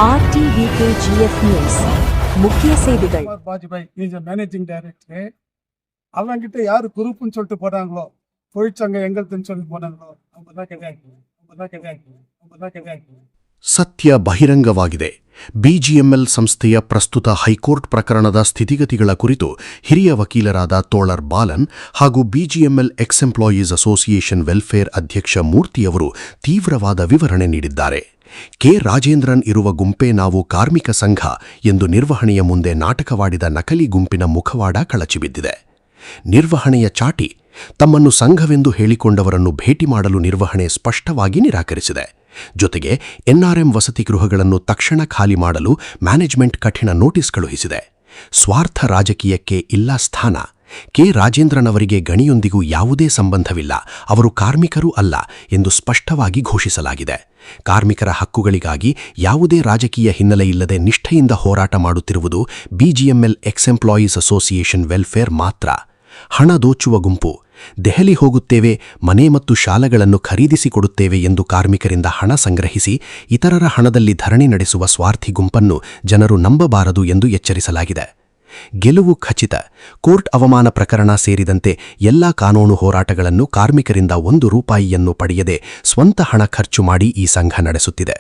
RTVKGF News முக்கிய செய்திகள். Vajpayee is managing director. அவங்கிட்ட யாரு குரூப்னு சொல்லிட்டு போறாங்களோ, தொழிற்சங்கம் எங்கள்துன்னு சொல்லி போனாங்களோ அவங்க தான் கிடையாது. ಸತ್ಯ ಬಹಿರಂಗವಾಗಿದೆ. ಬಿಜಿಎಂಎಲ್ ಸಂಸ್ಥೆಯ ಪ್ರಸ್ತುತ ಹೈಕೋರ್ಟ್ ಪ್ರಕರಣದ ಸ್ಥಿತಿಗತಿಗಳ ಕುರಿತು ಹಿರಿಯ ವಕೀಲರಾದ ತೋಳರ್ ಬಾಲನ್ ಹಾಗೂ BGML X employees association welfare ಅಧ್ಯಕ್ಷ ಮೂರ್ತಿಯವರು ತೀವ್ರವಾದ ವಿವರಣೆ ನೀಡಿದ್ದಾರೆ. ಕೆ ರಾಜೇಂದ್ರನ್ ಇರುವ ಗುಂಪೇ ನಾವು ಕಾರ್ಮಿಕ ಸಂಘ ಎಂದು ನಿರ್ವಹಣೆಯ ಮುಂದೆ ನಾಟಕವಾಡಿದ ನಕಲಿ ಗುಂಪಿನ ಮುಖವಾಡ ಕಳಚಿಬಿದ್ದಿದೆ. ನಿರ್ವಹಣೆಯ ಚಾಟಿ ತಮ್ಮನ್ನು ಸಂಘವೆಂದು ಹೇಳಿಕೊಂಡವರನ್ನು ಭೇಟಿ ಮಾಡಲು ನಿರ್ವಹಣೆ ಸ್ಪಷ್ಟವಾಗಿ ನಿರಾಕರಿಸಿದೆ. ಜೊತೆಗೆ ಎನ್ಆರ್ಎಂ ವಸತಿ ಗೃಹಗಳನ್ನು ತಕ್ಷಣ ಖಾಲಿ ಮಾಡಲು ಮ್ಯಾನೇಜ್ಮೆಂಟ್ ಕಠಿಣ ನೋಟಿಸ್ ಕಳುಹಿಸಿದೆ. ಸ್ವಾರ್ಥ ರಾಜಕೀಯಕ್ಕೆ ಇಲ್ಲ ಸ್ಥಾನ. ಕೆ ರಾಜೇಂದ್ರನ್ ಅವರಿಗೆ ಗಣಿಯೊಂದಿಗೂ ಯಾವುದೇ ಸಂಬಂಧವಿಲ್ಲ, ಅವರು ಕಾರ್ಮಿಕರೂ ಅಲ್ಲ ಎಂದು ಸ್ಪಷ್ಟವಾಗಿ ಘೋಷಿಸಲಾಗಿದೆ. ಕಾರ್ಮಿಕರ ಹಕ್ಕುಗಳಿಗಾಗಿ ಯಾವುದೇ ರಾಜಕೀಯ ಹಿನ್ನೆಲೆಯಿಲ್ಲದೆ ನಿಷ್ಠೆಯಿಂದ ಹೋರಾಟ ಮಾಡುತ್ತಿರುವುದು BGML X employees association welfare ಮಾತ್ರ. ಹಣ ದೋಚುವ ಗುಂಪು. ದೆಹಲಿ ಹೋಗುತ್ತೇವೆ, ಮನೆ ಮತ್ತು ಶಾಲೆಗಳನ್ನು ಖರೀದಿಸಿಕೊಡುತ್ತೇವೆ ಎಂದು ಕಾರ್ಮಿಕರಿಂದ ಹಣ ಸಂಗ್ರಹಿಸಿ ಇತರರ ಹಣದಲ್ಲಿ ಧರಣಿ ನಡೆಸುವ ಸ್ವಾರ್ಥಿ ಗುಂಪನ್ನು ಜನರು ನಂಬಬಾರದು ಎಂದು ಎಚ್ಚರಿಸಲಾಗಿದೆ. ಗೆಲುವು ಖಚಿತ. ಕೋರ್ಟ್ ಅವಮಾನ ಪ್ರಕರಣ ಸೇರಿದಂತೆ ಎಲ್ಲಾ ಕಾನೂನು ಹೋರಾಟಗಳನ್ನು ಕಾರ್ಮಿಕರಿಂದ ₹1 ಪಡೆಯದೆ ಸ್ವಂತ ಹಣ ಖರ್ಚು ಮಾಡಿ ಈ ಸಂಘ ನಡೆಸುತ್ತಿದೆ.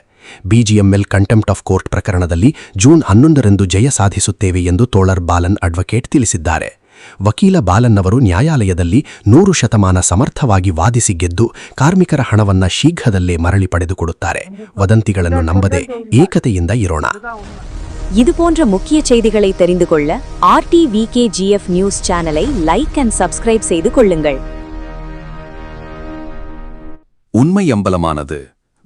ಬಿಜಿಎಂಎಲ್ ಕಂಟೆಂಪ್ಟ್ ಆಫ್ ಕೋರ್ಟ್ ಪ್ರಕರಣದಲ್ಲಿ ಜೂನ್ 11ರಂದು ಜಯ ಸಾಧಿಸುತ್ತೇವೆ ಎಂದು ತೋಳರ್ ಬಾಲನ್ ಅಡ್ವೊಕೇಟ್ ತಿಳಿಸಿದ್ದಾರೆ. ವಕೀಲ ಬಾಲನ್ ಅವರು ನ್ಯಾಯಾಲಯದಲ್ಲಿ 100% ಸಮರ್ಥವಾಗಿ ವಾದಿಸಿ ಗೆದ್ದು ಕಾರ್ಮಿಕರ ಹಣವನ್ನ ಶೀಘ್ರದಲ್ಲೇ ಮರಳಿ ಪಡೆದುಕೊಡುತ್ತಾರೆ. ವದಂತಿಗಳನ್ನು ನಂಬದೆ ಏಕತೆಯಿಂದ ಇರೋಣ. இதுபோன்ற முக்கிய செய்திகளை தெரிந்து கொள்ள RTVKGF நியூஸ் சேனலை லைக் அண்ட் சப்ஸ்கிரைப் செய்து கொள்ளுங்கள். உண்மை அம்பலமானது.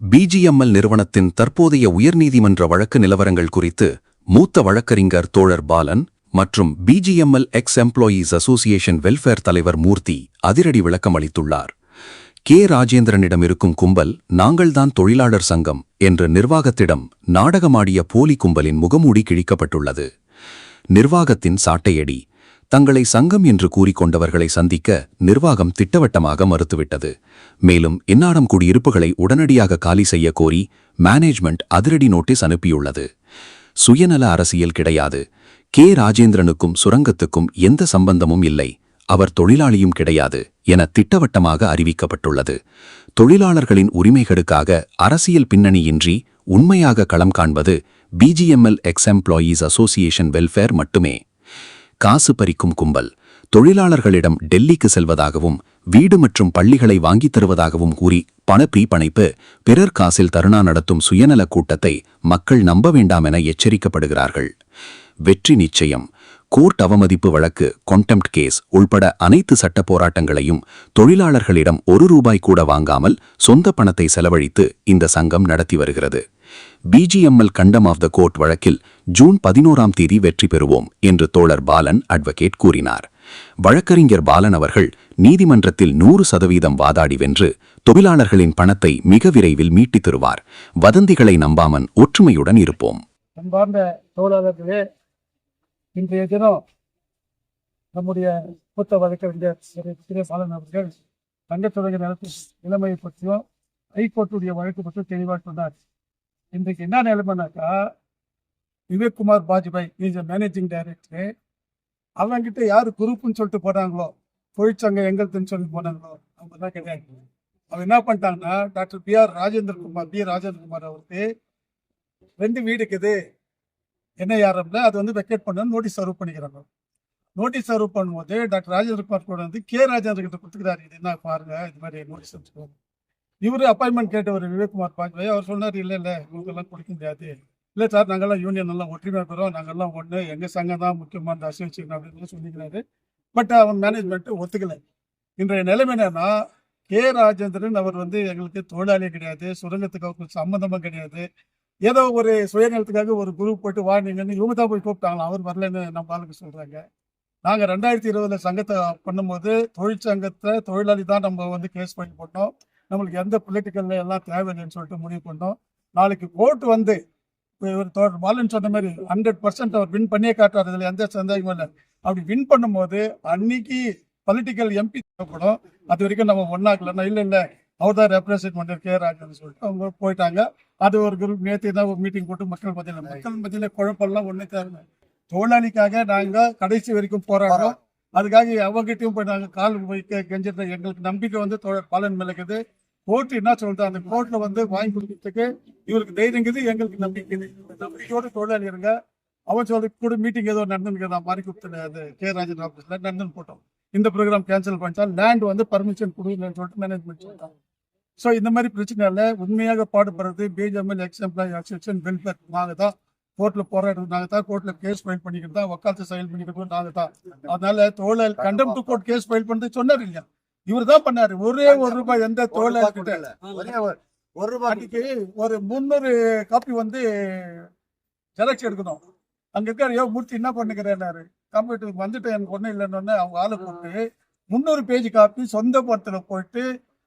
பிஜிஎம்எல் நிறுவனத்தின் தற்போதைய உயர்நீதிமன்ற வழக்கு நிலவரங்கள் குறித்து மூத்த வழக்கறிஞர் தோழர் பாலன் மற்றும் BGML X employees association welfare தலைவர் மூர்த்தி அதிரடி விளக்கம் அளித்துள்ளார். கே ராஜேந்திரனிடம் இருக்கும் கும்பல் நாங்கள்தான் தொழிலாளர் சங்கம் என்று நிர்வாகத்திடம் நாடகமாடிய போலி கும்பலின் முகமூடி கிழிக்கப்பட்டுள்ளது. நிர்வாகத்தின் சாட்டையடி. தங்களை சங்கம் என்று கூறிக்கொண்டவர்களை சந்திக்க நிர்வாகம் திட்டவட்டமாக மறுத்துவிட்டது. மேலும் எந்நாடம் குடியிருப்புகளை உடனடியாக காலி செய்ய கோரி மேனேஜ்மெண்ட் அதிரடி நோட்டீஸ் அனுப்பியுள்ளது. சுயநல அரசியல் கிடையாது. கே ராஜேந்திரனுக்கும் சுரங்கத்துக்கும் எந்த சம்பந்தமும் இல்லை, அவர் தொழிலாளியும் கிடையாது என திட்டவட்டமாக அறிவிக்கப்பட்டுள்ளது. தொழிலாளர்களின் உரிமைகளுக்காக அரசியல் பின்னணியின்றி உண்மையாக களம் காண்பது BGML X employees association welfare மட்டுமே. காசு பறிக்கும் கும்பல். தொழிலாளர்களிடம் டெல்லிக்கு செல்வதாகவும் வீடு மற்றும் பள்ளிகளை வாங்கித் தருவதாகவும் கூறி பணப்பிரீபணைப்பு, பிறர் காசில் தருணா நடத்தும் சுயநல கூட்டத்தை மக்கள் நம்ப வேண்டாம் என எச்சரிக்கப்படுகிறார்கள். வெற்றி நிச்சயம். கோர்ட் அவமதிப்பு வழக்கு, கான்டெம்ப்ட் கேஸ் உள்பட அனைத்து சட்ட போராட்டங்களையும் தொழிலாளர்களிடம் ₹1 கூட வாங்காமல் சொந்த பணத்தை செலவழித்து இந்த சங்கம் நடத்தி வருகிறது. பிஜிஎம்எல் கண்டம் ஆஃப் த கோர்ட் வழக்கில் ஜூன் 11ஆம் தேதி வெற்றி பெறுவோம் என்று தோழர் பாலன் அட்வொகேட் கூறினார். வழக்கறிஞர் பாலன் அவர்கள் நீதிமன்றத்தில் 100% வாதாடி வென்று தொழிலாளர்களின் பணத்தை மிக விரைவில் மீட்டித் தருவார். வதந்திகளை நம்பாமல் ஒற்றுமையுடன் இருப்போம். இன்றைய தினம் நம்முடைய மூத்த வழக்கறிஞர் திரு பாலன் அவர்கள் தங்கத்துறை நிலைமையை பற்றியும் ஹைகோர்ட்டுடைய வழக்கு பற்றி தெளிவாக சொன்னார். இன்றைக்கு என்ன நிலைமைனாக்கா, Vivekkumar Vajpayee is managing director. அவங்கிட்ட யாரு குரூப்னு சொல்லிட்டு போனாங்களோ, தொழிற்சங்கம் எங்கள்துன்னு சொல்லி போனாங்களோ அவங்க தான் கிடையாது. அவங்க என்ன பண்ணிட்டாங்கன்னா, டாக்டர் பி ராஜேந்திரகுமார் அவருக்கு 2 வீடு இருக்குது NIRMல, அது வந்து வெக்கேட் பண்ண நோட்டீஸ் சர்வ் பண்ணிக்கிறாங்க. நோட்டீஸ் சர்வ் பண்ணும்போது டாக்டர் ராஜேந்திரகுமார் கூட வந்து கே ராஜேந்திர கிட்ட கொடுத்துக்கிறாரு, இது என்ன பாருங்க, இது மாதிரி நோட்டீஸ் வச்சுக்கோங்க. இவரு அப்பாயின்மெண்ட் கேட்டவர் விவேக்குமார் வாஜ்பாய் அவர் சொன்னார், இல்லை இவங்கெல்லாம் கொடுக்க முடியாது, இல்லை சார் நாங்கள்லாம் யூனியன் எல்லாம் ஒற்றுமையாக இருக்கிறோம், நாங்கள்லாம் ஒன்று, எங்கள் சங்கம் தான் முக்கியமான அசோசியேஷன் அப்படின்னு சொல்லிக்கிறாரு. பட் அவன் மேனேஜ்மெண்ட்டு ஒத்துக்கலை. இன்றைய நிலைமை என்னன்னா, கே ராஜேந்திரன் அவர் வந்து எங்களுக்கு தொழிலாளியே கிடையாது, சுரங்கத்துக்கு அவருக்கு சம்மந்தமாக கிடையாது. ஏதோ ஒரு சுயநலத்துக்காக ஒரு குரூப் போட்டு வாங்கிங்கன்னு இவங்க தான் போய் கூப்பிட்டாங்களா, அவர் வரலன்னு நம்ம ஆளுக்கு சொல்கிறாங்க. நாங்கள் 2020 சங்கத்தை பண்ணும்போது தொழிற்சங்கத்தை தொழிலாளி தான் நம்ம வந்து கேஸ் பண்ணி போட்டோம். நம்மளுக்கு எந்த பொலிட்டிக்கல் எல்லாம் தேவையில்லைன்னு சொல்லிட்டு முடிவு பண்ணோம். நாளைக்கு கோர்ட் வந்து இவர் பாலன் சொன்ன மாதிரி 100% அவர் வின் பண்ணியே காட்டுறாரு, இதில் எந்த சந்தேகமும் இல்லை. அப்படி வின் பண்ணும்போது அன்னைக்கு பொலிட்டிக்கல் MP தேவைப்படும். அது வரைக்கும் நம்ம ஒன்றாக்கலன்னா, இல்லை அவர் தான் ரெப்ரசன்ட் பண்ண கே ராஜன் சொல்லிட்டு அவங்க போயிட்டாங்க. அது ஒரு குரூப் நேற்று தான் ஒரு மீட்டிங் போட்டு மக்கள் மத்தியில் குழப்பம்லாம் ஒன்றும் தேவை. தொழிலாளிக்காக நாங்கள் கடைசி வரைக்கும் போராடுறோம். அதுக்காக அவங்ககிட்டயும் போய் நாங்கள் கால் வைக்க கெஞ்சிட்டு எங்களுக்கு நம்பிக்கை வந்து பாலன் மேலக்குது. கோர்ட்டு என்ன சொல்றது, அந்த கோர்ட்ல வந்து வாங்கி கொடுக்கறதுக்கு இவருக்கு தைரியங்குது, எங்களுக்கு நம்பிக்கை. நம்பிக்கையோட தொழிலாளி இருங்க. அவன் சொல்ற கூட மீட்டிங் ஏதோ நடந்துருக்கு, நான் மாதிரி கொடுத்தேன் அது கே ராஜன் ஆஃபீஸ்ல நடந்து போட்டோம். இந்த ப்ரோக்ராம் கேன்சல் பண்ணிட்டா லேண்ட் வந்து பர்மிஷன் கொடுக்கலன்னு சொல்லிட்டு மேனேஜ்மெண்ட் சொல்லிட்டாங்க. ஸோ இந்த மாதிரி பிரச்சனையால உண்மையாக பாடுபடுறது பிஜிஎம்எல் எக்ஸ்எம்ப்ளாய் அசோசியேஷன் வெல்ஃபேர். நாங்கள் தான் கோர்ட்ல போராடுறது, நாங்கள் தான் கோர்ட்ல கேஸ் ஃபைல் பண்ணிக்கிறது தான், வக்காலத்து செயல் பண்ணிக்கிறது நாங்கள் தான். அதனால தொழிலாளி contempt to court case file பண்ணது சொன்னார் இல்லையா, இவர் தான் பண்ணாரு. ஒரே ₹1 எந்த தொழிலாளி கிட்ட அன்னைக்கு ஒரு 300 காப்பி வந்து ஜெராக்ஸ் எடுக்கணும். அங்க இருக்காரு மூர்த்தி என்ன பண்ணுகிறாரு, கம்ப்யூட்டருக்கு வந்துட்டு எனக்கு ஒன்றும் இல்லைன்னு அவங்க ஆளை போட்டு 300 பேஜ் காப்பி சொந்த படத்துல போயிட்டு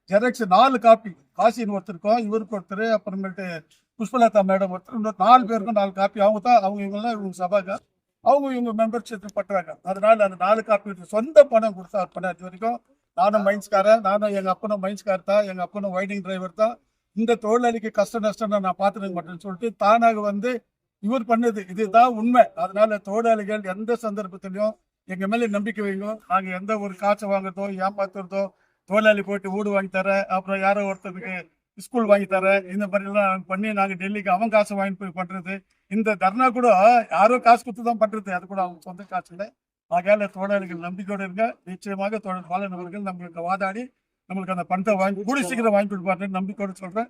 ஜெராக்ஸ் 4 காப்பி, காசின்னு ஒருத்தருக்கும் இவருக்கு ஒருத்தர், அப்புறமேட்டு புஷ்பலதா மேடம் ஒருத்தர், இன்னொரு 4 பேருக்கும் 4 காப்பி. அவங்க தான் இவங்கெல்லாம் இவங்க சபாக இவங்க மெம்பர்ஷிப் பண்றாங்க. அதனால அந்த 4 காப்பி சொந்த பணம் கொடுத்தா பண்ணாது வரைக்கும். நானும் மைன்ஸ்காரன், நானும் எங்க அப்பனும் மைன்ஸ்கார் தான், எங்க அப்பனும் வைடிங் டிரைவர் தான். இந்த தொழிலாளிக்கு கஷ்ட நஷ்டம் நான் பார்த்துக்க மாட்டேன்னு சொல்லிட்டு தானாக வந்து இவர் பண்ணது இதுதான் உண்மை. அதனால தொழிலாளிகள் எந்த சந்தர்ப்பத்திலையும் எங்க மேல நம்பிக்கை வைங்க. நாங்க எந்த ஒரு காசை வாங்குறதோ ஏமாத்துறதோ, தொழிலாளி போயிட்டு வீடு வாங்கி தர, அப்புறம் யாரோ ஒருத்தருக்கு ஸ்கூல் வாங்கி தர, இந்த மாதிரி எல்லாம் பண்ணி நாங்க டெல்லிக்கு அவன் காசை வாங்கி போய் பண்றது. இந்த தர்ணா கூட யாரோ காசு கொடுத்து தான் பண்றது, அது கூட அவங்க சொந்த காசு இல்லை. ஆகையால தொழிலாளிகள் நம்பிக்கையோடு இருங்க. நிச்சயமாக தொழில் பாலனவர்கள் நம்மளுக்கு வாதாடி நம்மளுக்கு அந்த பணத்தை வாங்கி கூடி சீக்கிரம் வாங்கி கொடுப்பாருன்னு நம்பிக்கையோடு சொல்றேன்.